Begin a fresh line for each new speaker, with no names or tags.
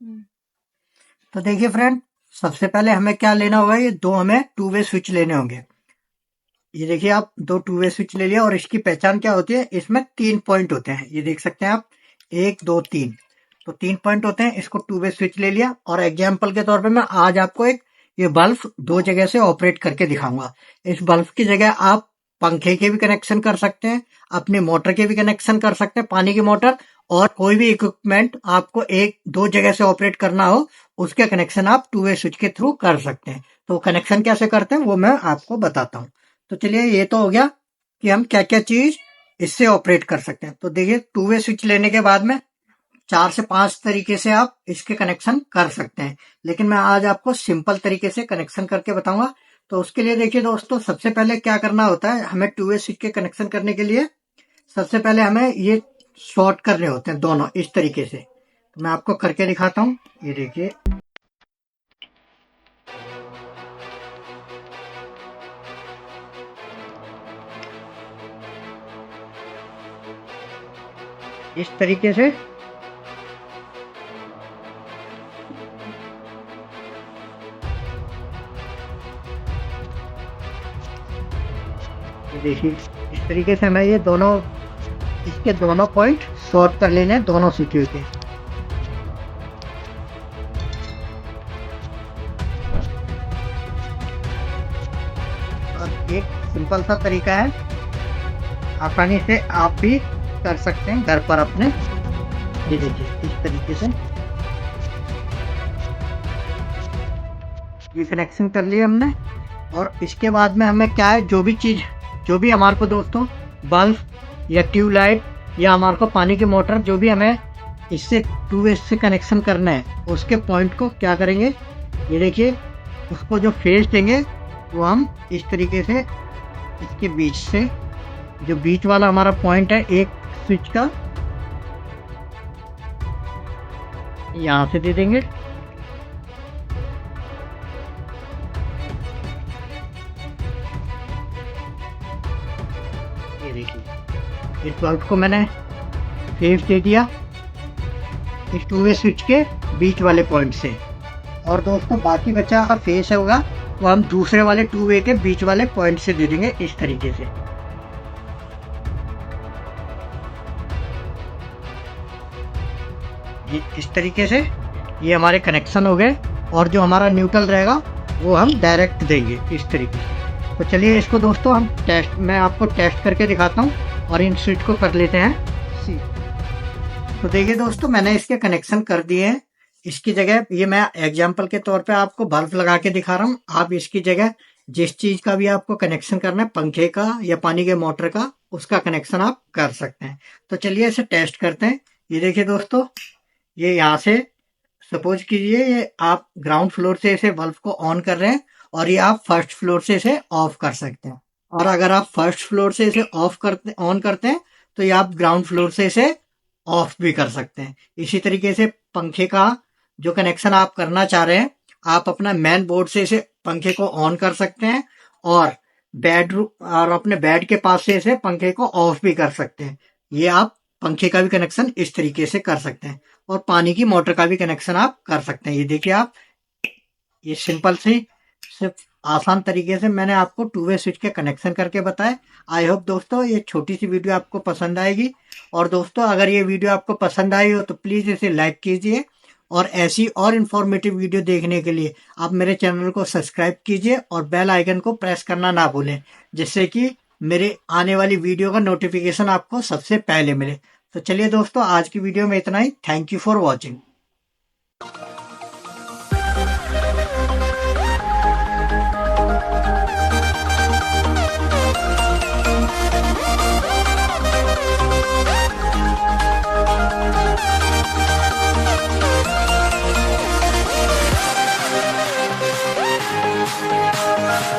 तो देखिए फ्रेंड, सबसे पहले हमें क्या लेना होगा, ये दो हमें टू वे स्विच लेने होंगे। ये देखिए आप दो टू वे स्विच ले लिया और इसकी पहचान क्या होती है, इसमें 3 पॉइंट होते हैं। ये देख सकते हैं आप, 1 2 3। तो 3 पॉइंट होते हैं, इसको टू वे स्विच ले लिया। और एग्जाम्पल के तौर पे मैं आज आपको एक ये बल्ब दो जगह से ऑपरेट करके दिखाऊंगा। इस बल्ब की जगह आप पंखे के भी कनेक्शन कर सकते हैं, अपने मोटर के भी कनेक्शन कर सकते हैं, पानी की मोटर, और कोई भी इक्विपमेंट आपको एक दो जगह से ऑपरेट करना हो उसके कनेक्शन आप टू वे स्विच के थ्रू कर सकते हैं। तो कनेक्शन कैसे करते हैं वो मैं आपको बताता हूँ। तो चलिए, ये तो हो गया कि हम क्या क्या चीज इससे ऑपरेट कर सकते हैं। तो देखिए, टू वे स्विच लेने के बाद में 4 से 5 तरीके से आप इसके कनेक्शन कर सकते हैं, लेकिन मैं आज आपको सिंपल तरीके से कनेक्शन करके बताऊंगा। तो उसके लिए देखिए दोस्तों, सबसे पहले क्या करना होता है, हमें टू वे स्विच के कनेक्शन करने के लिए सबसे पहले हमें ये शॉर्ट करने होते हैं दोनों इस तरीके से। तो मैं आपको करके दिखाता हूँ। ये देखिए, इस तरीके से। ये देखिए, इस तरीके से हमें ये दोनों, इसके दोनों पॉइंट शॉर्ट कर लेने हैं दोनों स्विचों के। और एक सिंपल सा तरीका है, आसानी से आप भी कर सकते हैं घर पर अपने। ये देखिए, इस तरीके से ये कनेक्शन कर लिया हमने। और इसके बाद में हमें क्या है, जो भी चीज़, जो भी हमारे को दोस्तों बल्ब या ट्यूबलाइट या हमारे को पानी की मोटर, जो भी हमें इससे टू वे से कनेक्शन करना है, उसके पॉइंट को क्या करेंगे, ये देखिए, उसको जो फेस देंगे वो हम इस तरीके से इसके बीच से, जो बीच वाला हमारा पॉइंट है एक स्विच का, यहाँ से दे देंगे। ये देखिए, इस बल्ब को मैंने फेस दे दिया इस टू वे स्विच के बीच वाले पॉइंट से। और दोस्तों, बाकी बचा का फेस होगा वो हम दूसरे वाले टू वे के बीच वाले पॉइंट से दे देंगे इस तरीके से। ये इस तरीके से ये हमारे कनेक्शन हो गए। और जो हमारा न्यूट्रल रहेगा वो हम डायरेक्ट देंगे इस तरीके से। तो चलिए, इसको दोस्तों हम टेस्ट, मैं आपको टेस्ट करके दिखाता हूँ और इन स्विच को कर लेते हैं सी। तो देखिए दोस्तों, मैंने इसके कनेक्शन कर दिए हैं। इसकी जगह, ये मैं एग्जाम्पल के तौर पे आपको बल्ब लगा के दिखा रहा हूँ, आप इसकी जगह जिस चीज का भी आपको कनेक्शन करना है, पंखे का या पानी के मोटर का, उसका कनेक्शन आप कर सकते हैं। तो चलिए इसे टेस्ट करते हैं। ये देखिए दोस्तों, ये यहाँ से सपोज कीजिए ये आप ग्राउंड फ्लोर से इसे बल्ब को ऑन कर रहे हैं और ये आप फर्स्ट फ्लोर से इसे ऑफ कर सकते हैं। और अगर आप फर्स्ट फ्लोर से इसे ऑफ करते, ऑन करते हैं, तो ये आप ग्राउंड फ्लोर से इसे ऑफ भी कर सकते हैं। इसी तरीके से पंखे का जो कनेक्शन आप करना चाह रहे हैं, आप अपना मेन बोर्ड से इसे पंखे को ऑन कर सकते हैं और बेडरूम और अपने बेड के पास से इसे पंखे को ऑफ भी कर सकते हैं। ये आप पंखे का भी कनेक्शन इस तरीके से कर सकते हैं और पानी की मोटर का भी कनेक्शन आप कर सकते हैं। ये देखिए आप, ये सिंपल सी, सिर्फ आसान तरीके से मैंने आपको टू वे स्विच के कनेक्शन करके बताए। आई होप दोस्तों ये छोटी सी वीडियो आपको पसंद आएगी। और दोस्तों, अगर ये वीडियो आपको पसंद आई हो तो प्लीज़ इसे लाइक कीजिए और ऐसी और इन्फॉर्मेटिव वीडियो देखने के लिए आप मेरे चैनल को सब्सक्राइब कीजिए और बेल आइकन को प्रेस करना ना भूलें, जिससे कि मेरे आने वाली वीडियो का नोटिफिकेशन आपको सबसे पहले मिले। तो चलिए दोस्तों, आज की वीडियो में इतना ही। Thank you for watching.